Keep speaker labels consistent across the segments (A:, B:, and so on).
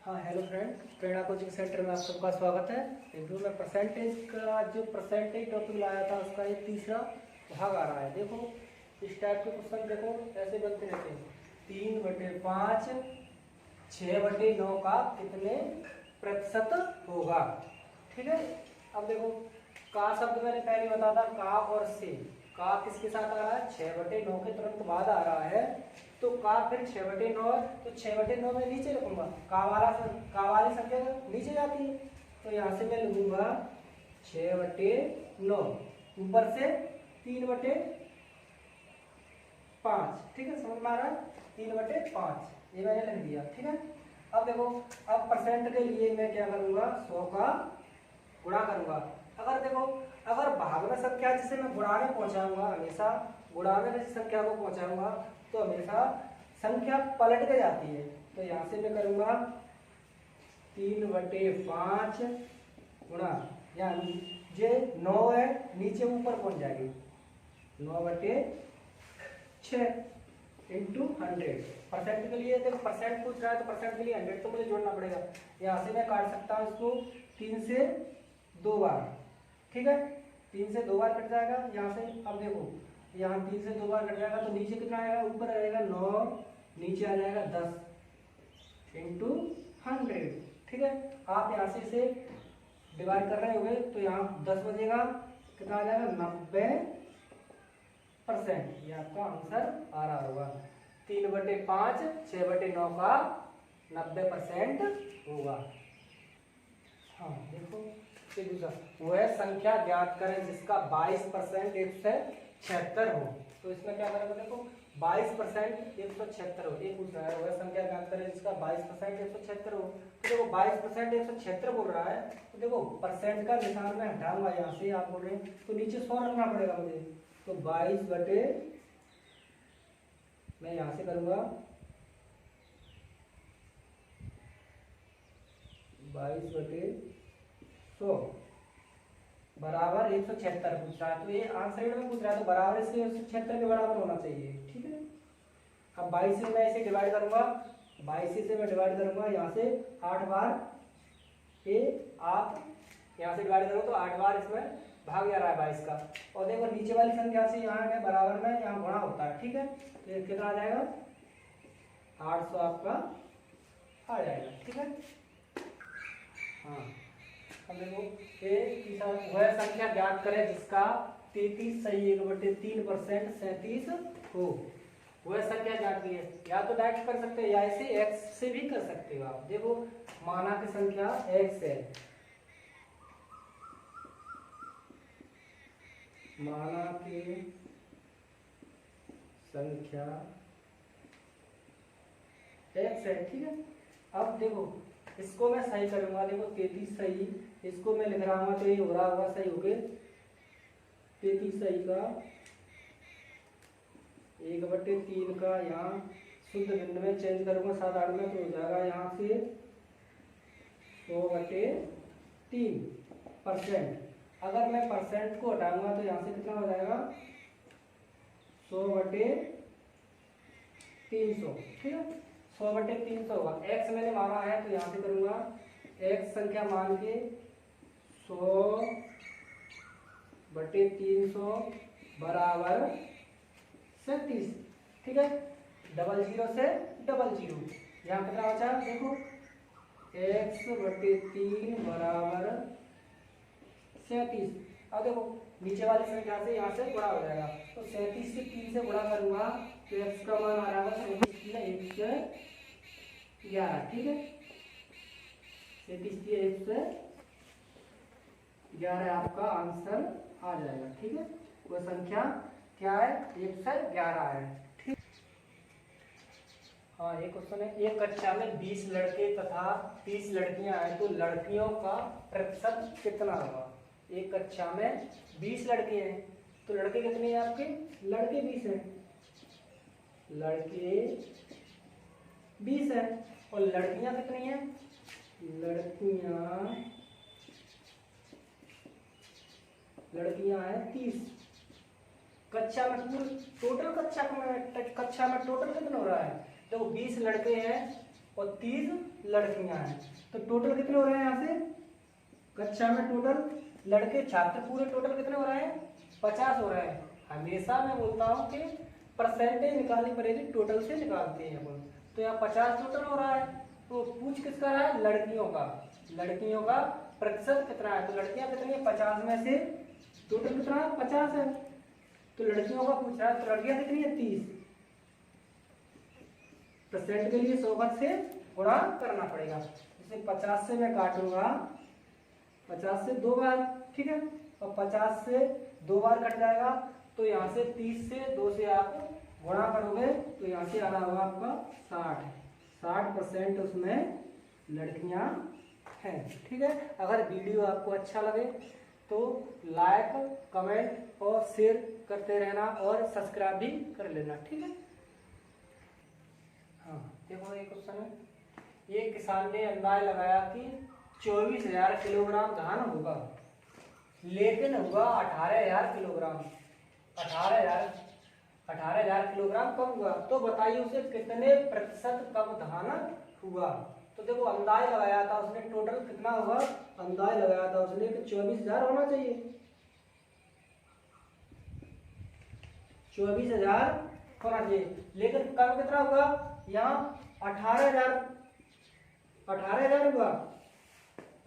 A: हाँ hello friend, प्रेरणा coaching centre में आप सबका स्वागत है। रिव्यू में परसेंटेज का जो परसेंटेज टॉपिक लाया था उसका ये तीसरा भाग आ रहा है। देखो इस टाइप के क्वेश्चन देखो ऐसे बनते रहते हैं। 3/5 6/9 का कितने प्रतिशत होगा। ठीक है, अब देखो का शब्द मैंने पहले बताया था, का और से। का किसके साथ आ रहा है? 6/9 के तुरंत बाद आ रहा है, तो का फिर 6/9 है तो 6/9 में नीचे रखूंगा। का वाली संख्या नीचे जाती है, तो यहाँ से मैं लिखूंगा 6/9, ऊपर से 3/5। ठीक है, समझ में आ रहा है? 3/5 ये मैंने लिख दिया। ठीक है, अब देखो, अब परसेंट के लिए मैं क्या करूंगा, 100 का गुणा करूंगा। अगर देखो, अगर भागना संख्या जिसे मैं गुणा में पहुंचाऊंगा, हमेशा गुणा में जिस संख्या को पहुंचाऊंगा तो हमेशा संख्या पलट के जाती है। तो यहाँ से मैं करूंगा 3/5 गुणा, यानी जे 9 है नीचे ऊपर पहुंच जाएगी, 9/6 इंटू 100। परसेंट के लिए देखो, परसेंट पूछ रहा है तो परसेंट के लिए 100 तो मुझे जोड़ना पड़ेगा। यहाँ से मैं काट सकता हूँ इसको 3 से 2 बार। ठीक है, 3 से 2 बार कट जाएगा यहाँ से। अब देखो यहाँ 3 से 2 बार कट जाएगा तो नीचे कितना आएगा, ऊपर आएगा 9, नीचे आ जाएगा 10 इंटू 100। ठीक है, आप यहाँ से इसे डिवाइड कर रहे होंगे तो यहाँ 10 बजेगा, कितना आ जाएगा 90%। ये आपका आंसर आ रहा होगा। 3/5 6/9 का 90% होगा। हाँ देखो, दूसरा वह संख्या ज्ञात करें जिसका 22% 176 हो। तो इसमें क्या करेंगे, देखो 22% 176 हो। एक पूछ रहा है वह संख्या ज्ञात करें जिसका 22% 176 हो। तो देखो 22% 176 बोल रहा है, तो देखो परसेंट का निशान में हटाऊंगा यहाँ से। आप बोल रहे हैं तो नीचे 100 रखना पड़ेगा मुझे, तो 22 मैं यहाँ से करूंगा 22/100 बराबर 176 पूछ रहा है। तो ये आंसर में पूछ रहा है तो बराबर इसके 176 के बराबर होना चाहिए। ठीक है, अब 22 से मैं इसे डिवाइड करूंगा, 22 से मैं डिवाइड करूंगा यहाँ से 8 बार। ये आप यहाँ से डिवाइड करो तो 8 बार इसमें भाग जा रहा है 22 का। और देखो नीचे वाली संख्या से यहाँ के बराबर में यहाँ गुणा होता है। ठीक है, तो ये कितना आ जाएगा, 800 आपका आ जाएगा। ठीक है, हाँ अब देखो वह संख्या ज्ञात करें जिसका 33 सही 1/3% 37 हो। वह संख्या ज्ञात की है, या तो डायरेक्ट कर सकते हैं या इसे x से भी कर सकते हो आप। देखो माना की संख्या x है, माना की संख्या x है। ठीक है, अब देखो इसको मैं सही करूंगा। देखो 33 सही, इसको मैं लिख रहा हूँ तो ये हो रहा होगा सही हो गए 33 सही का 1/3 का यहाँ शुद्ध भिन्न में चेंज करूंगा 7/8 में, तो हो जाएगा यहाँ से 100/3%। अगर मैं परसेंट को हटाऊंगा तो यहाँ से कितना हो जाएगा 100/300। ठीक है, 100/300 होगा। x मैंने माना है तो यहाँ से करूंगा x संख्या मान के 100/300 बराबर 37। ठीक है, 00 से 00 यहाँ कितना बचा, देखो x/3 बराबर 37। अब देखो नीचे वाली संख्या से यहाँ से गुणा हो जाएगा, तो 37 से 3 से गुणा करूंगा तो x का मान आ रहा है 111। ठीक है, 111 आपका आंसर आ जाएगा। ठीक है, वो संख्या क्या है, 111 है। ठीक, हाँ एक क्वेश्चन है, एक कक्षा में 20 लड़के तथा 30 लड़कियां हैं तो लड़कियों का प्रतिशत कितना होगा। एक कक्षा में 20 लड़के हैं तो लड़के कितने हैं आपके, लड़के 20 हैं, लड़के 20 हैं और लड़कियां कितनी हैं, लड़कियां हैं 30। कक्षा में टोटल कक्षा में टोटल कितना हो रहा है, देखो 20 लड़के हैं और 30 लड़कियां हैं। तो टोटल कितने हो रहे हैं यहाँ से कक्षा में टोटल लड़के छात्र पूरे टोटल कितने हो रहे हैं 50 हो रहे हैं। हमेशा मैं बोलता हूँ कि परसेंटेज निकालनी पड़ेगी, टोटल से निकालते हैं अपन। तो यहाँ 50 टोटल हो रहा है। तो पूछ किसका रहा है लड़कियों का, लड़कियों का प्रतिशत कितना है। तो लड़कियां कितनी है 50 में से टोटल कितना है 50 है। तो लड़कियों का पूछ रहा है तो लड़कियां कितनी है 30। परसेंट के लिए 100 से गुणा करना पड़ेगा। जैसे 50 से मैं काटूंगा 50 से 2 बार, ठीक है, और 50 से 2 बार कट जाएगा। तो यहाँ से 30 से 2 से आप गुणा करोगे तो यहाँ से आ रहा होगा आपका 60% उसमें लड़कियां हैं। ठीक है, अगर वीडियो आपको अच्छा लगे तो लाइक कमेंट और शेयर करते रहना और सब्सक्राइब भी कर लेना। ठीक है, हाँ देखो ये क्वेश्चन है, ये किसान ने अंदाज लगाया कि 24,000 किलोग्राम धान होगा, लेकिन हुआ 18,000 किलोग्राम। 18,000 किलोग्राम कम हुआ। तो बताइए उसे कितने प्रतिशत कम धान हुआ। तो देखो अंदाज लगाया था उसने, टोटल कितना हुआ अंदाज लगाया था उसने कि 24,000 होना चाहिए, 24,000 होना चाहिए, लेकिन कम कितना हुआ यहाँ 18,000 हुआ।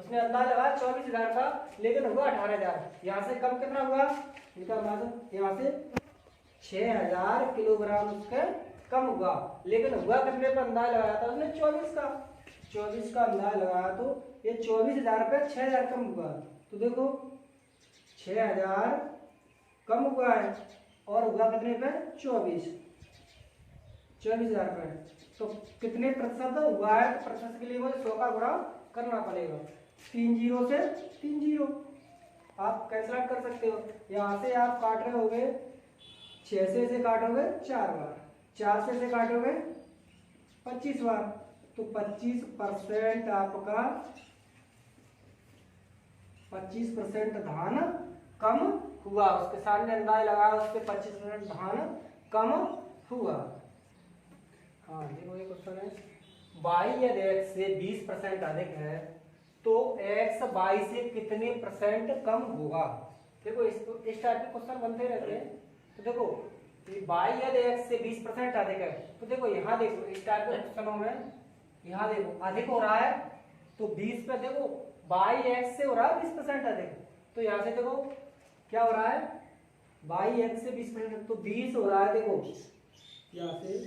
A: उसने अंदाज लगाया 24,000 का, लेकिन हुआ 18,000। यहाँ से कम कितना हुआ यहाँ से 6,000 किलोग्राम उसके कम हुआ, लेकिन हुआ कितने पर अंदाज लगाया था उसने 24 का अंदाज लगाया। तो ये 24,000 पे 6,000 कम हुआ। तो देखो 6,000 कम हुआ है और हुआ कितने पे 24,000 पे। तो कितने प्रतिशत हुआ है, तो प्रतिशत के लिए मुझे 100 का गुणा करना पड़ेगा। 3 0 से 3 0 आप कैंसिल कर सकते हो। यहाँ से आप काट रहे होगे 6 से काटोगे 4 बार, 4 से काटोगे 25 बार। तो 25% आपका 25% धान कम हुआ। उसके सामने अंदाज लगाया उसके 25% धान कम हुआ। हाँ देखो ये क्वेश्चन है, y यदि x से 20% अधिक है तो x y से कितने परसेंट कम होगा। देखो इस टाइप के क्वेश्चन बनते रहते हैं। तो देखो y यदि x से 20% अधिक है, तो देखो यहाँ देखो इस टाइप के क्वेश्चनों में यहाँ देखो अधिक हो रहा है तो 20 पे देखो y x से हो रहा है 20% अधिक। तो यहाँ से देखो क्या हो रहा है y x से 20%, तो 20 हो रहा है। देखो यहाँ से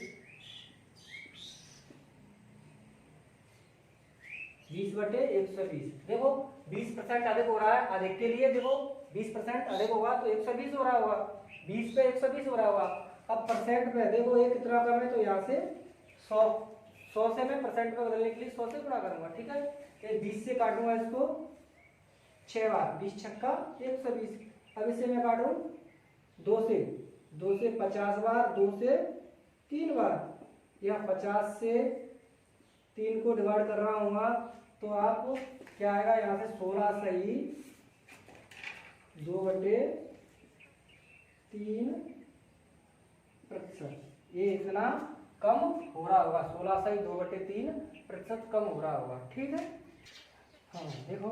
A: 20/120, देखो 20% अधिक हो रहा है। अधिक के लिए देखो 20% अधिक होगा तो 120 हो रहा होगा, 20 पे 120 हो रहा होगा। अब परसेंट पे देखो ये कितना कम है, तो यहाँ से 100 से मैं परसेंट पे बदलने के लिए 100 से गुणा करूंगा। ठीक है, ये 20 से काटूंगा इसको 6 बार, 20 छक्का 120। अब इसे मैं काटूं 2 से 50 बार, 2 से 3 बार। यहाँ 50 से 3 को डिवाइड कर रहा हूँ तो आप क्या आएगा यहाँ से 16 सही 2/3%। ये इतना कम हो रहा होगा, 16 सही 2/3% कम हो रहा होगा। ठीक है, हाँ देखो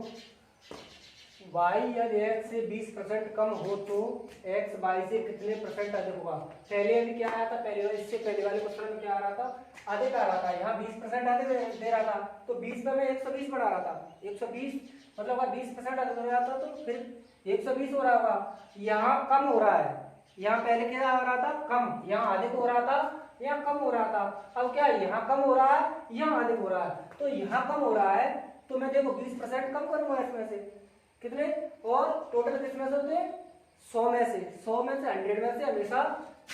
A: y यदि x से 20% कम हो तो x y से कितने परसेंट अधिक होगा। पहले अभी क्या आया था, इससे पहले वाले क्वेश्चन में क्या आ रहा था, अधिक आ रहा था। यहाँ 20% अधिक दे रहा था तो 20 पे मैं 120 बढ़ा रहा था। 120 मतलब 20% अधिक हो रहा था तो फिर 120 हो रहा होगा। यहाँ कम हो रहा है, यहाँ पहले क्या हो रहा था कम, यहाँ अधिक हो रहा था, यहाँ कम हो रहा था। अब क्या यहाँ कम हो रहा है, यहाँ अधिक हो रहा है। तो यहाँ कम हो रहा है तो मैं देखो 20% कम करूंगा इसमें से कितने, और टोटल कितने से होते हैं 100 में से 100 में से 100 में से हमेशा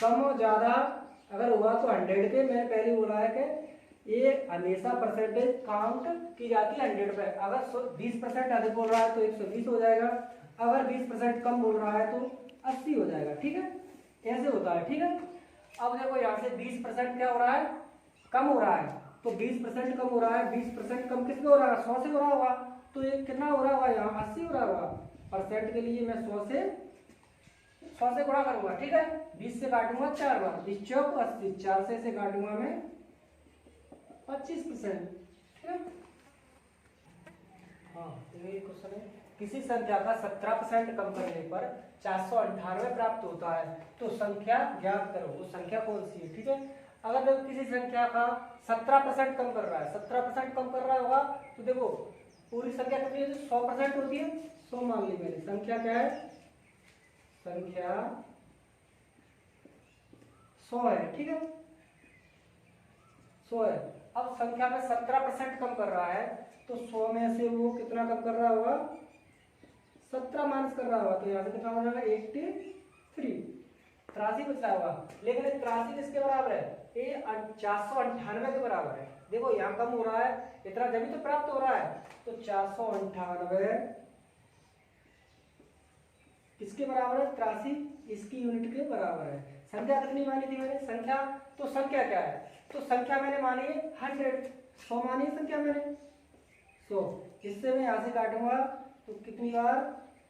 A: कम और ज्यादा अगर हुआ तो 100 के, मैंने पहले बोला है कि ये हमेशा परसेंटेज काउंट की जाती है 100 पे। अगर 20% अधिक बोल रहा है तो 120 हो जाएगा, अगर 20% कम बोल रहा है तो 80 हो जाएगा। ठीक है, ऐसे होता है। ठीक है, अब देखो यहाँ से 20% क्या हो रहा है कम हो रहा है, तो 20% कम हो रहा है। 20% कम किस पे हो रहा है 100 से हो रहा होगा, तो ये कितना हो रहा होगा यहाँ 80 हो रहा होगा। परसेंट के लिए मैं 100 से गुणा करूंगा। ठीक है, 20 से काटूंगा 4 बार, 20 चौक 80, 4 से काटूंगा मैं 25%, ठीक है। हाँ तो ये क्वेश्चन है, किसी संख्या का 17% कम करने पर 498 प्राप्त होता है तो संख्या ज्ञात करो, वो संख्या कौन सी है, ठीक है। अगर देखो किसी संख्या का 17% कम कर रहा है, 17% कम कर रहा होगा तो देखो पूरी संख्या कितनी है, 100% होती है, 100 मान ली मैंने। संख्या क्या है, संख्या 100 है, ठीक है, 100 है। अब संख्या में 17% कम कर रहा है तो 100 में से वो कितना कम कर रहा होगा, 17 माइनस कर रहा होगा, तो यहाँ से कितना हो जाएगा 83, 83 बच रहा होगा। लेकिन 83 किसके बराबर है, ये 498 के बराबर है। देखो यहाँ कम हो रहा है इतना, जब भी तो प्राप्त हो रहा है, तो 498 किसके बराबर है, 83 इसकी यूनिट के बराबर है। संख्या कितनी मानी थी मैंने, संख्या, तो संख्या क्या है, तो संख्या मैंने मानी है 100, 100 मानी है संख्या मैंने 100। इससे मैं यहाँ से काटूंगा तो कितनी बार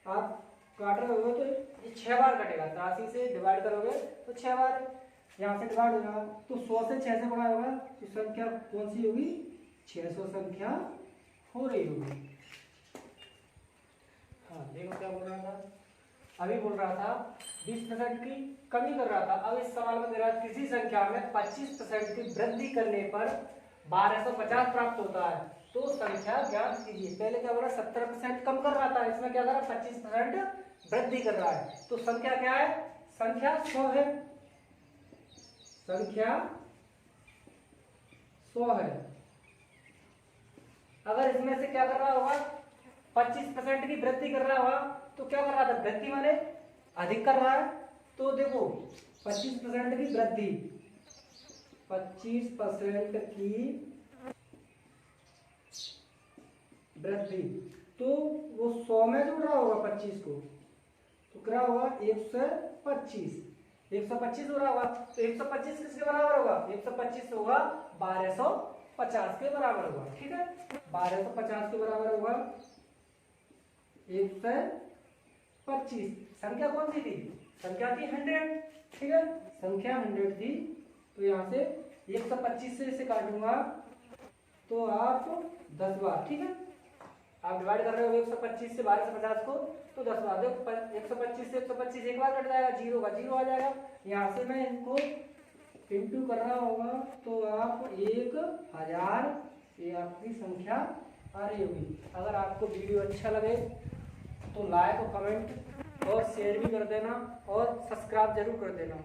A: आप काट रहे हो, तो ये 6 बार कटेगा, 83 से डिवाइड करोगे तो 6 बार यहाँ से डिवाइड होगा, तो 100 से 6 से बड़ा होगा, तो संख्या कौन सी होगी, 600 संख्या हो रही होगी। हाँ देखो क्या बोल रहा था, अभी बोल रहा था 20% की कमी कर रहा था। अब इस सवाल में मेरा किसी संख्या में 25% की वृद्धि करने पर 1250 प्राप्त होता है तो संख्या ज्ञात कीजिए। पहले क्या बोला, 17% कम कर रहा था, इसमें क्या कर रहा है, 25% वृद्धि कर रहा है, तो संख्या क्या है, संख्या 100 है, संख्या 100 है। अगर इसमें से क्या कर रहा होगा, 25% की वृद्धि कर रहा होगा, तो क्या कर रहा था, वृद्धि माने अधिक कर रहा है, तो देखो 25% की वृद्धि, 25% की वृद्धि, तो वो 100 में जोड़ रहा होगा 25 को, तो क्या होगा 125, 125 हो रहा होगा, तो 125 किसके बराबर होगा, 125 होगा 1250 के बराबर होगा, ठीक है, 1250 के बराबर होगा 125। संख्या कौन सी थी, संख्या थी 100, ठीक है, संख्या 100 थी, तो यहाँ से 125 से इसे काटूंगा तो आप 10 बार, ठीक है, आप डिवाइड कर रहे हो 125 से 1250 को, तो 10 बार, देखो 125 से 125 एक बार कट जाएगा, जीरो का जीरो आ जाएगा, यहाँ से मैं इनको इंटू कर रहा होगा तो आप 1000, ये आपकी संख्या आ रही होगी। अगर आपको वीडियो अच्छा लगे तो लाइक और कमेंट और शेयर भी कर देना और सब्सक्राइब जरूर कर देना।